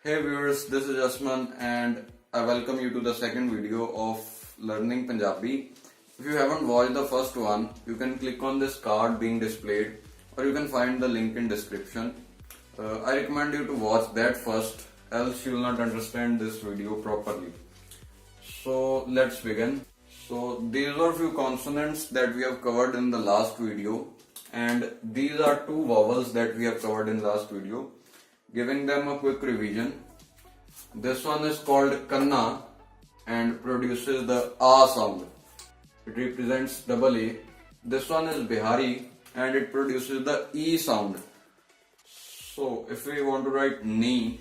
Hey viewers, this is Jasman and I welcome you to the second video of learning Punjabi. If you haven't watched the first one, you can click on this card being displayed or you can find the link in description. I recommend you to watch that first, else you will not understand this video properly. So let's begin. So these are few consonants that we have covered in the last video, and these are two vowels that we have covered in last video. Giving them a quick revision. This one is called kanna and produces the A sound. It represents double A. This one is Bihari and it produces the E sound. So if we want to write ni,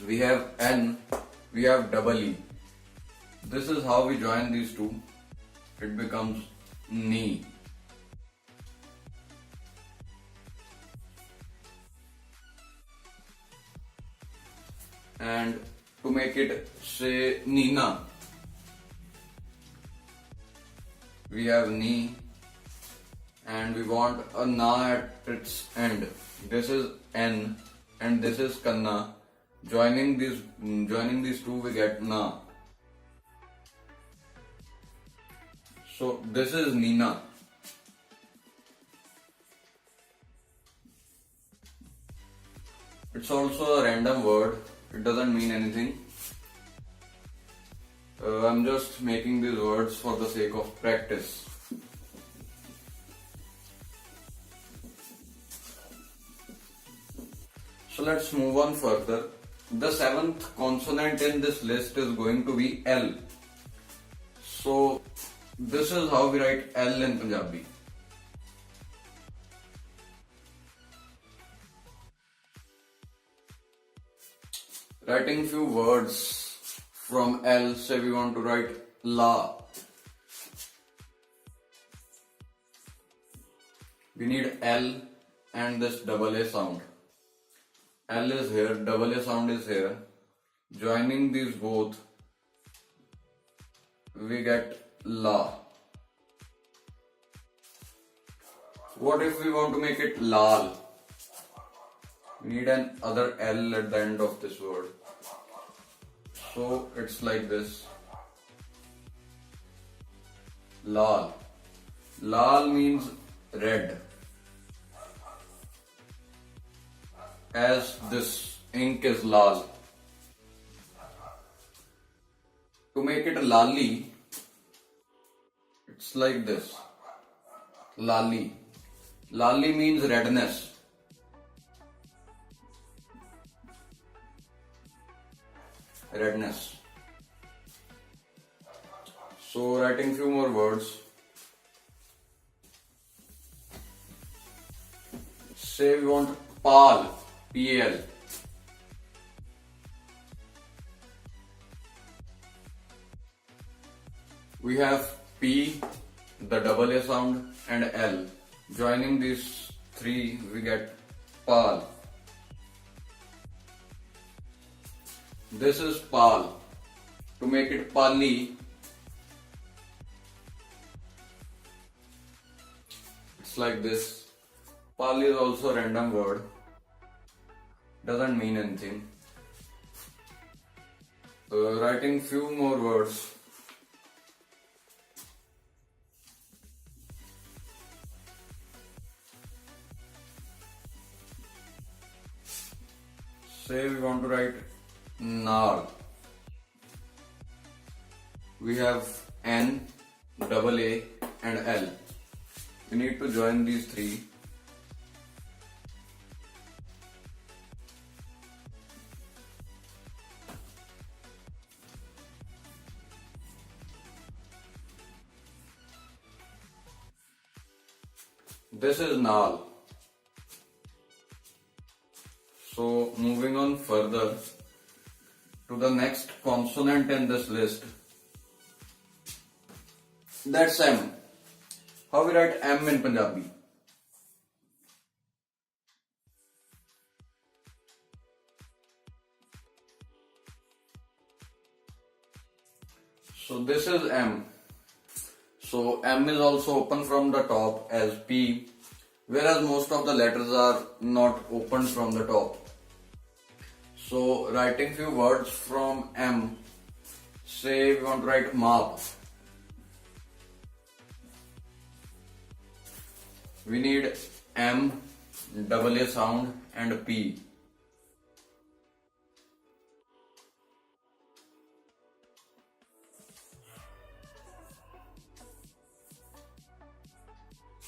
we have N, we have double E. This is how we join these two. It becomes ni. And to make it say Nina, we have ni and we want a na at its end. This is N and this is kanna. Joining these two we get na. So this is Nina. It's also a random word. It doesn't mean anything. I'm just making these words for the sake of practice. So let's move on further. The seventh consonant in this list is going to be L. So this is how we write L in Punjabi. Writing few words from L, say we want to write la. We need L and this double A sound. L is here, double A sound is here. Joining these both, we get la. What if we want to make it lal? We need an other L at the end of this word. So it's like this. Lal. Lal means red. As this ink is lal. To make it lali, it's like this. Lali. Lali means redness. Redness. So writing few more words. Say we want pal, P-A-L. We have P, the double A sound, and L. Joining these three, we get pal. This is pal. To make it pali, it's like this. Pali is also a random word. Doesn't mean anything. Writing few more words. Say we want to write nar. We have N, double A and L. We need to join these three. This is nal. So moving on further to the next consonant in this list. That's M. How we write M in Punjabi? So this is M. So M is also open from the top as P, whereas most of the letters are not opened from the top. So writing few words from M. Say we want to write map. We need M, double A sound and P.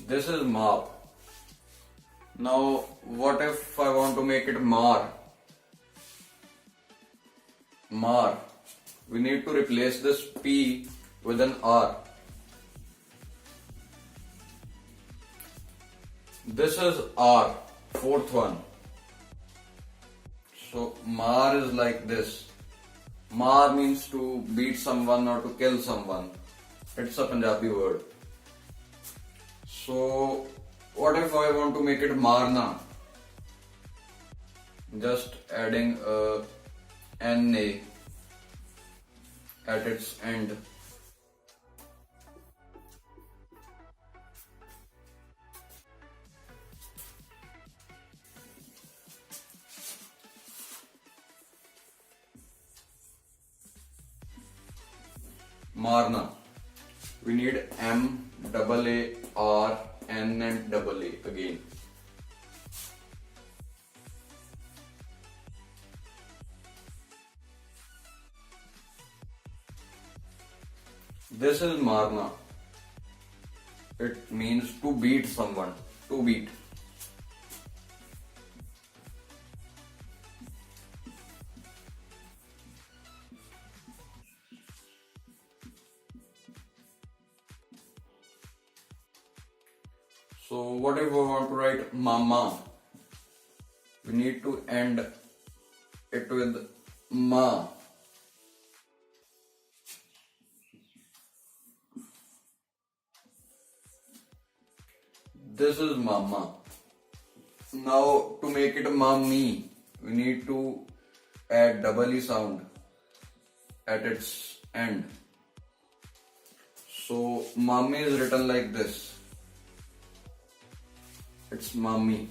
This is map. Now what if I want to make it mar? Mar. We need to replace this P with an R. This is R, fourth one. So mar is like this. Mar means to beat someone or to kill someone. It's a Punjabi word. So what if I want to make it marna? Just adding a na at its end. Marna. We need M, double A, R, N and double A again. This is marna. It means to beat someone, to beat. So what if we want to write mama? We need to end it with ma. This is mama. Now to make it mommy, we need to add double E sound at its end. So mommy is written like this. It's mommy.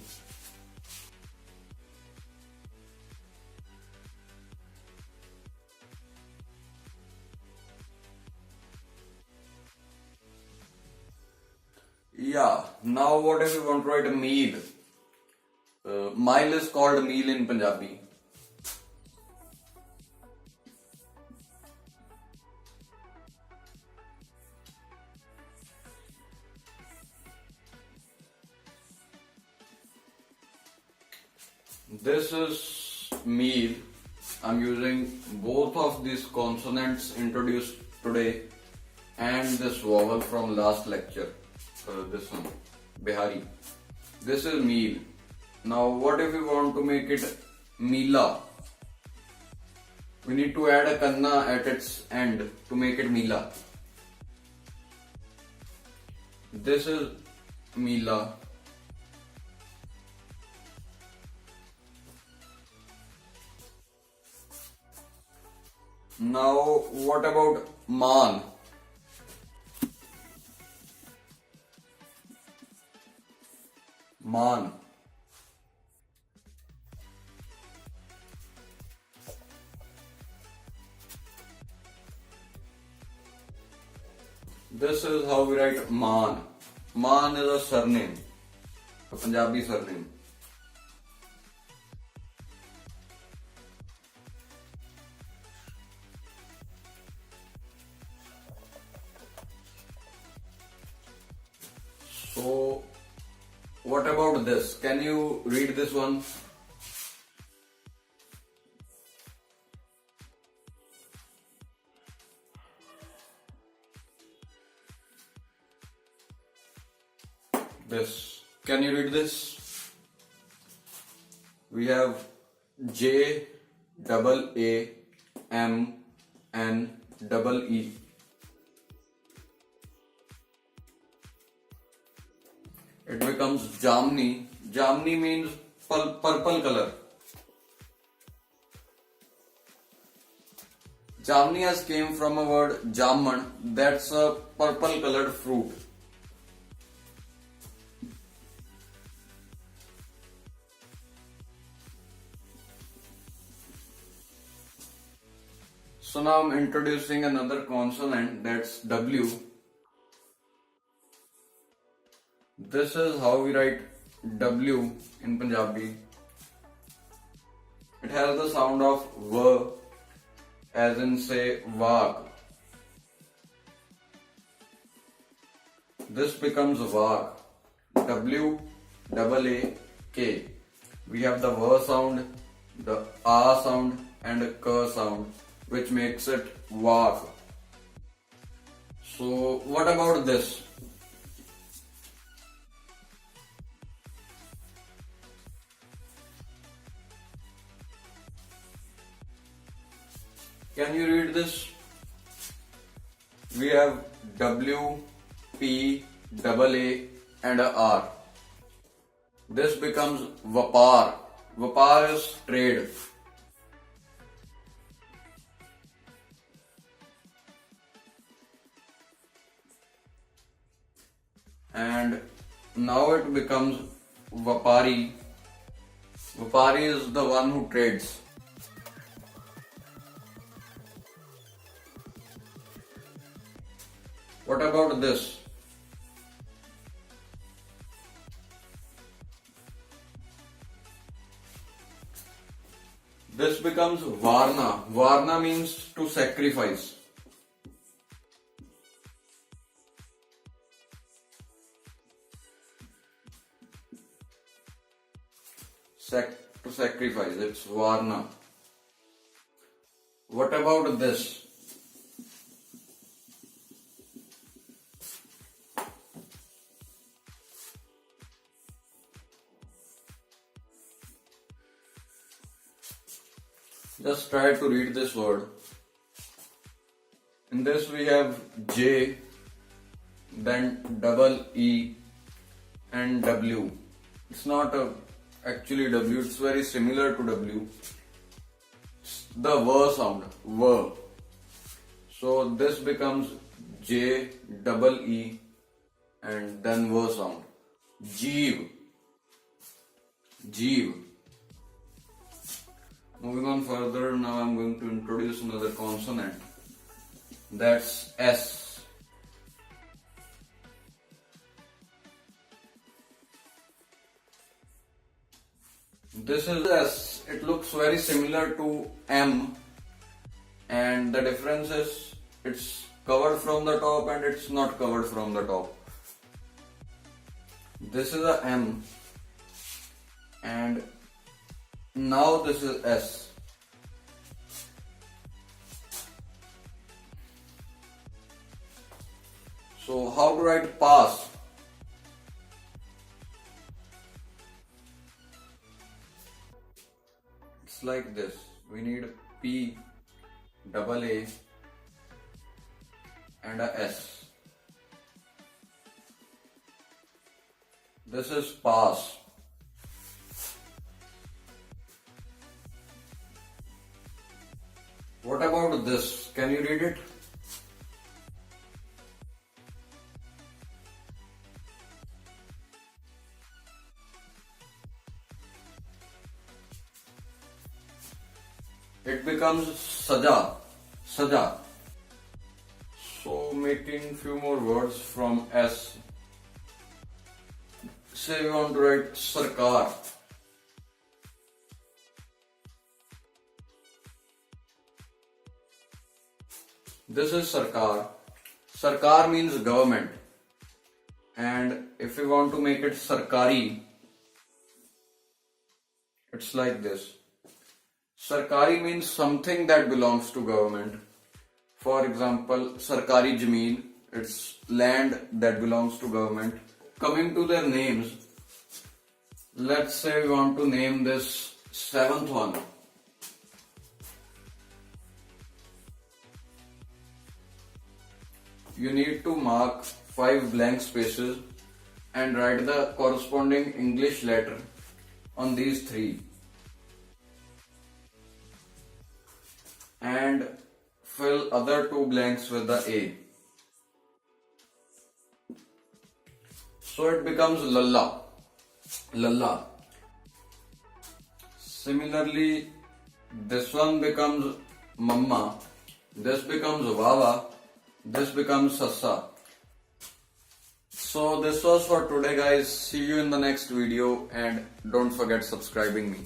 Yeah, now what if we want to write a meal? Mile is called meal in Punjabi. This is meal. I'm using both of these consonants introduced today and this vowel from last lecture. This one, Bihari. This is meal. Now what if we want to make it Mila? We need to add a kanna at its end to make it Mila. This is Mila. Now what about man? Man. This is how we write man. Man is a surname, a Punjabi surname. So what about this? Can you read this one? This. Can you read this? We have J double A M N double E. It becomes Jamni. Jamni means purple color. Jamni has came from a word jaman, that's a purple colored fruit. So now I'm introducing another consonant, that's W. This is how we write W in Punjabi. It has the sound of V, as in say Vak. This becomes Vak. W double A K. We have the V sound, the A sound, and a K sound, which makes it Vak. So what about this? Can you read this? We have W, P, double A, and a R. This becomes Vapar. Vapar is trade. And now it becomes Vapari. Vapari is the one who trades. What about this? This becomes Varna. Varna means to sacrifice. To sacrifice, it's Varna. What about this? Just try to read this word. In this we have J, then double E and W. It's not actually W, it's very similar to W. It's the V sound, V. So this becomes J double E and then V sound. Jeev. Jeev. Moving on further, now I'm going to introduce another consonant. That's S. This is S. It looks very similar to M, and the difference is it's covered from the top and it's not covered from the top. This is a M, and now this is S. So how to write pass? It's like this. We need P, double A, and a S. This is pass. What about this? Can you read it? It becomes Saja. Saja. So making few more words from S. Say we want to write Sarkar. This is Sarkar. Sarkar means government. And if we want to make it Sarkari, it's like this. Sarkari means something that belongs to government. For example, Sarkari Jameen, it's land that belongs to government. Coming to their names, let's say we want to name this seventh one. You need to mark 5 blank spaces and write the corresponding English letter on these 3. And fill other 2 blanks with the A. So it becomes Lalla. Lalla. Similarly, this one becomes Mamma This becomes Wawa. This becomes Sassa. So this was for today guys. See you in the next video and don't forget subscribing me.